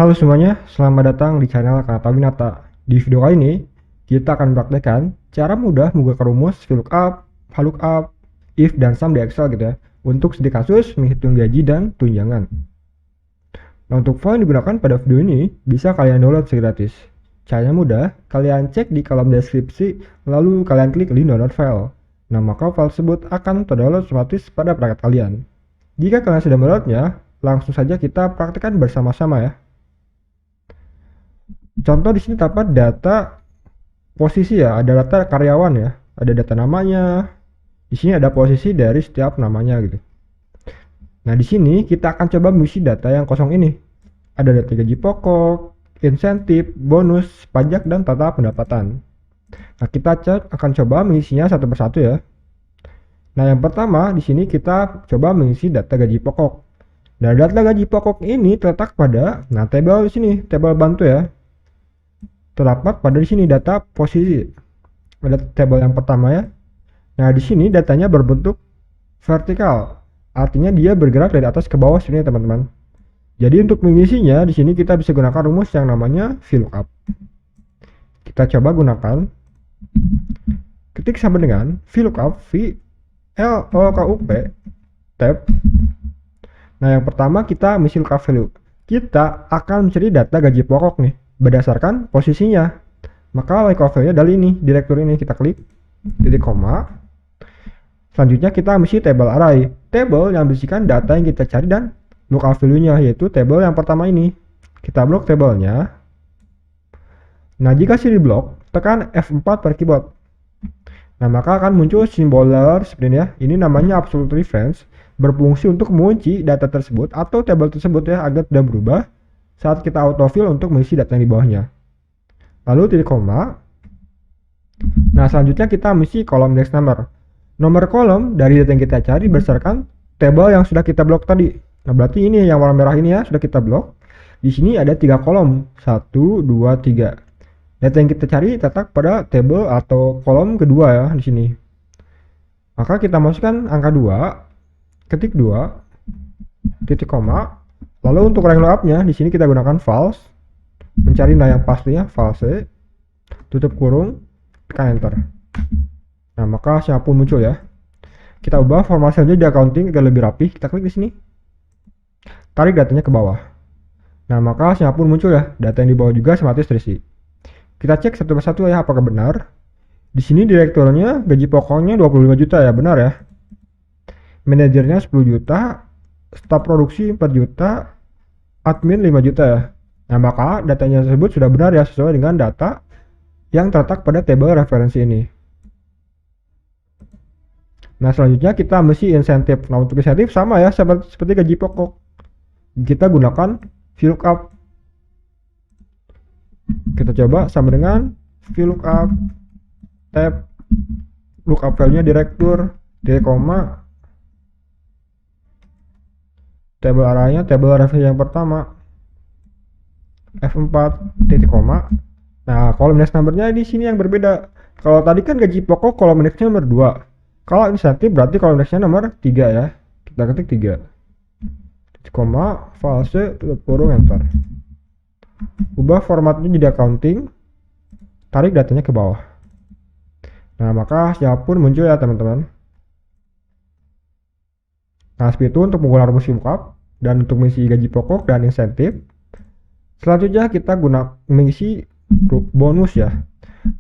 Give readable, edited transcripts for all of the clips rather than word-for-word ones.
Halo semuanya, selamat datang di channel Kata Winata. Di video kali ini, kita akan mempraktekkan cara mudah menggunakan rumus VLOOKUP, VLOOKUP, if, dan sum di Excel gitu ya, untuk studi kasus menghitung gaji dan tunjangan. Nah, untuk file yang digunakan pada video ini, bisa kalian download secara gratis. Caranya mudah, kalian cek di kolom deskripsi, lalu kalian klik link download file. Nah, maka file tersebut akan terdownload otomatis pada perangkat kalian. Jika kalian sudah mendownloadnya, langsung saja kita praktekkan bersama-sama ya. Contoh di sini terdapat data posisi ya, ada data karyawan ya, ada data namanya. Di sini ada posisi dari setiap namanya gitu. Nah, di sini kita akan coba mengisi data yang kosong ini. Ada data gaji pokok, insentif, bonus, pajak, dan tata pendapatan. Nah, kita akan coba mengisinya satu persatu ya. Nah, yang pertama di sini kita coba mengisi data gaji pokok. Nah, data gaji pokok ini terletak pada tabel di sini, tabel bantu ya. Terdapat pada di sini data posisi. Ada tabel yang pertama ya. Nah, di sini datanya berbentuk vertikal. Artinya dia bergerak dari atas ke bawah sini teman-teman. Jadi untuk mengisinya di sini kita bisa gunakan rumus yang namanya VLOOKUP. Kita coba gunakan. Ketik sama dengan VLOOKUP VLOOKUP tab. Nah, yang pertama kita mengisi lookup value. Kita akan mencari data gaji pokok nih berdasarkan posisinya. Maka lookup value-nya dari ini, direktur ini kita klik titik koma. Selanjutnya kita mengisi table array, table yang berisikan data yang kita cari dan lookup value-nya, yaitu table yang pertama ini. Kita blok tabelnya. Nah, jika sudah diblok, tekan F4 pada keyboard. Nah, maka akan muncul simbol seperti ini ya. Ini namanya absolute reference, berfungsi untuk mengunci data tersebut atau tabel tersebut ya agar tidak berubah saat kita autofill untuk mengisi data yang di bawahnya. Lalu titik koma. Nah, selanjutnya kita mengisi kolom index number. Nomor kolom dari data yang kita cari berdasarkan tabel yang sudah kita blok tadi. Nah, berarti ini yang warna merah ini ya sudah kita blok. Di sini ada 3 kolom, 1, 2, 3. Data yang kita cari terletak pada tabel atau kolom kedua ya di sini. Maka kita masukkan angka 2, ketik 2, titik koma. Lalu untuk rank lookup-nya di sini kita gunakan false, mencari nilai yang pastinya false, tutup kurung, tekan enter. Nah, maka hasilnya pun muncul ya. Kita ubah format saja di accounting agar lebih rapi. Kita klik di sini. Tarik datanya ke bawah. Nah, maka hasilnya pun muncul ya. Data yang di bawah juga otomatis terisi. Kita cek satu persatu ya apakah benar. Di sini direkturnya gaji pokoknya 25 juta ya, benar ya. Manajernya 10 juta, staf produksi 4 juta, admin 5 juta ya. Nah, maka datanya tersebut sudah benar ya sesuai dengan data yang terletak pada tabel referensi ini. Nah, selanjutnya kita mesti insentif. Nah, untuk insentif sama ya seperti gaji pokok. Kita gunakan VLOOKUP. Kita coba sama dengan VLOOKUP tab lookup value-nya direktur, titik koma, tabel arahnya tabel referensi yang pertama, F4 titik koma. Nah, kolom index number-nya di sini yang berbeda. Kalau tadi kan gaji pokok kolom indexnya nomor 2. Kalau insentif berarti kolom indexnya nomor 3 ya. Kita ketik 3. Titik koma, false, tutup kurung, enter. Ubah formatnya jadi accounting. Tarik datanya ke bawah. Nah, maka hasilnya pun muncul ya teman-teman. Nah, seperti itu untuk menggunakan rumus VLOOKUP dan untuk mengisi gaji pokok dan insentif. Selanjutnya kita mengisi bonus ya.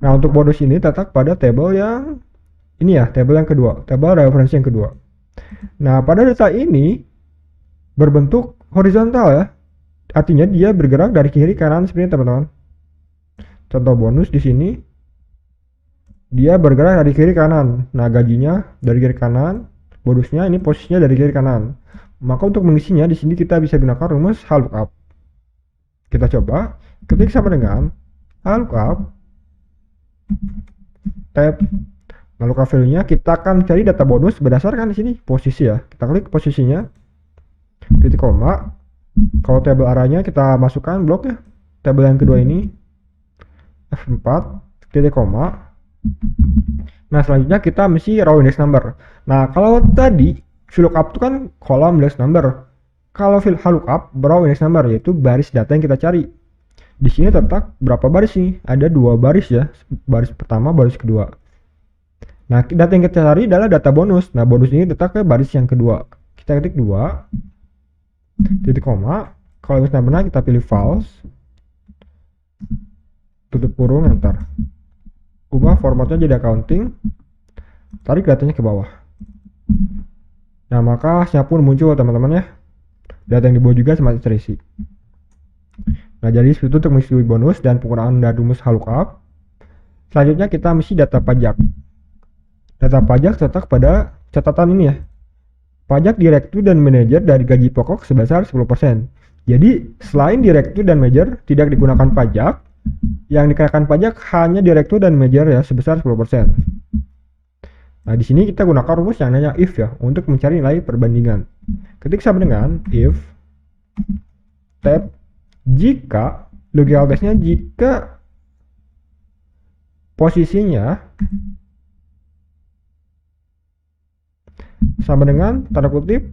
Nah, untuk bonus ini terletak pada tabel yang ini ya, tabel yang kedua, tabel referensi yang kedua. Nah, pada data ini berbentuk horizontal ya. Artinya dia bergerak dari kiri ke kanan seperti ini teman-teman. Contoh bonus di sini dia bergerak dari kiri ke kanan. Nah, gajinya dari kiri ke kanan, bonusnya ini posisinya dari kiri ke kanan. Maka untuk mengisinya di sini kita bisa gunakan rumus VLOOKUP. Kita coba ketik sama dengan VLOOKUP tab. Lalu value-nya kita akan cari data bonus berdasarkan di sini posisi ya. Kita klik posisinya, titik koma. Kalau tabel arahnya kita masukkan blok ya. Tabel yang kedua ini F4 titik koma. Nah, selanjutnya kita mesti raw index number. Nah, kalau tadi VLOOKUP itu kan kolom index number. Kalau VLOOKUP, raw index number, yaitu baris data yang kita cari. Di sini terletak berapa baris nih? Ada 2 baris ya, baris pertama, baris kedua. Nah, data yang kita cari adalah data bonus. Nah, bonus ini terletak ke baris yang kedua. Kita ketik 2, titik koma. Kalau misalnya benar, kita pilih false, tutup kurung, enter. Ubah formatnya jadi accounting, tarik datanya ke bawah. Nah, maka hasilnya pun muncul teman-teman ya. Data yang dibawa juga semakin terisi. Nah, jadi seperti itu untuk mengisi bonus dan penggunaan dari rumus VLOOKUP. Selanjutnya kita mengisi data pajak. Data pajak terletak pada catatan ini ya. Pajak direktur dan manajer dari gaji pokok sebesar 10%. Jadi, selain direktur dan manajer tidak digunakan pajak, yang dikenakan pajak hanya direktur dan manajer ya sebesar 10%. Nah, di sini kita gunakan rumus yang namanya if ya untuk mencari nilai perbandingan. Ketik sama dengan if tab jika logical test-nya jika posisinya sama dengan tanda kutip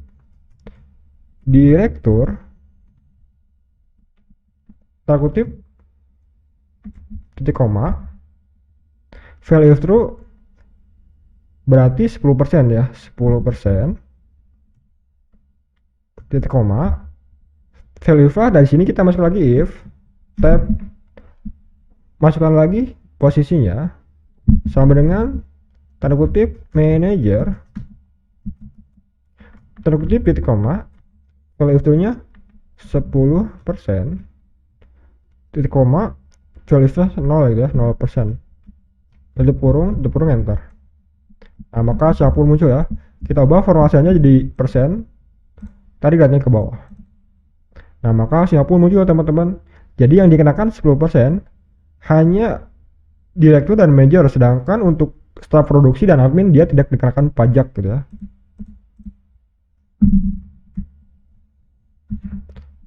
direktur tanda kutip titik koma value true berarti 10% ya, 10% titik koma value file. Dari sini kita masuk lagi if tab masukkan lagi posisinya sama dengan tanda kutip manager tanda kutip titik koma value true-nya 10% titik koma value nya 0 ya, 0%. Tutup kurung enter. Nah, maka hasil pun muncul ya. Kita ubah formasinya jadi persen, tarik datanya ke bawah. Nah, maka hasil pun muncul teman-teman. Jadi yang dikenakan 10% hanya direktur dan manajer, sedangkan untuk staf produksi dan admin dia tidak dikenakan pajak gitu ya.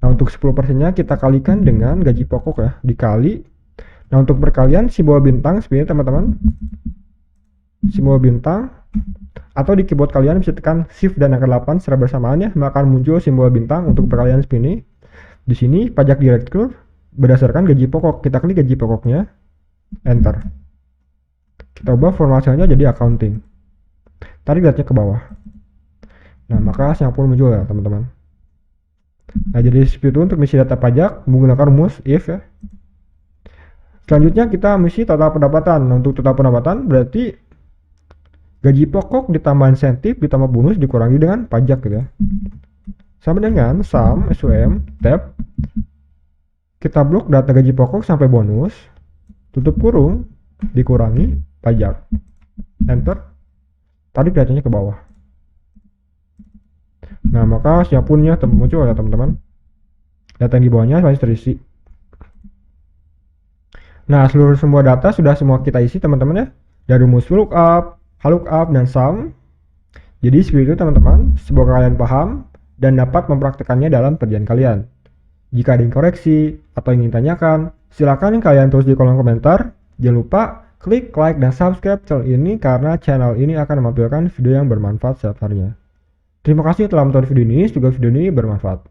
Nah, untuk 10%-nya kita kalikan dengan gaji pokok ya, dikali. Nah, untuk perkalian simbol bintang seperti ini teman-teman. Simbol bintang, atau di keyboard kalian bisa tekan shift dan angka 8 secara bersamaan ya, maka akan muncul simbol bintang untuk perkalian seperti ini. Di sini pajak direktur berdasarkan gaji pokok. Kita klik gaji pokoknya, enter. Kita ubah formasinya jadi accounting. Tarik datanya ke bawah. Nah, maka hasilnya pun muncul ya teman-teman. Nah, jadi seperti itu untuk mengisi data pajak menggunakan rumus if ya. Selanjutnya kita mengisi total pendapatan. Nah, untuk total pendapatan berarti gaji pokok ditambah insentif ditambah bonus dikurangi dengan pajak gitu ya. Sama dengan sum SUM tab kita blok data gaji pokok sampai bonus, tutup kurung, dikurangi pajak, enter, tarik datanya ke bawah. Nah, maka siapunnya muncul ya teman-teman. Data yang di bawahnya masih terisi. Nah, seluruh semua data sudah semua kita isi teman-teman ya. Dari rumus VLOOKUP, dan sum. Jadi seperti itu teman-teman. Semoga kalian paham dan dapat mempraktekannya dalam kerjaan kalian. Jika ada yang koreksi atau ingin tanyakan, silakan kalian tulis di kolom komentar. Jangan lupa klik like dan subscribe channel ini karena channel ini akan menampilkan video yang bermanfaat setiap harinya. Terima kasih telah menonton video ini, semoga video ini bermanfaat.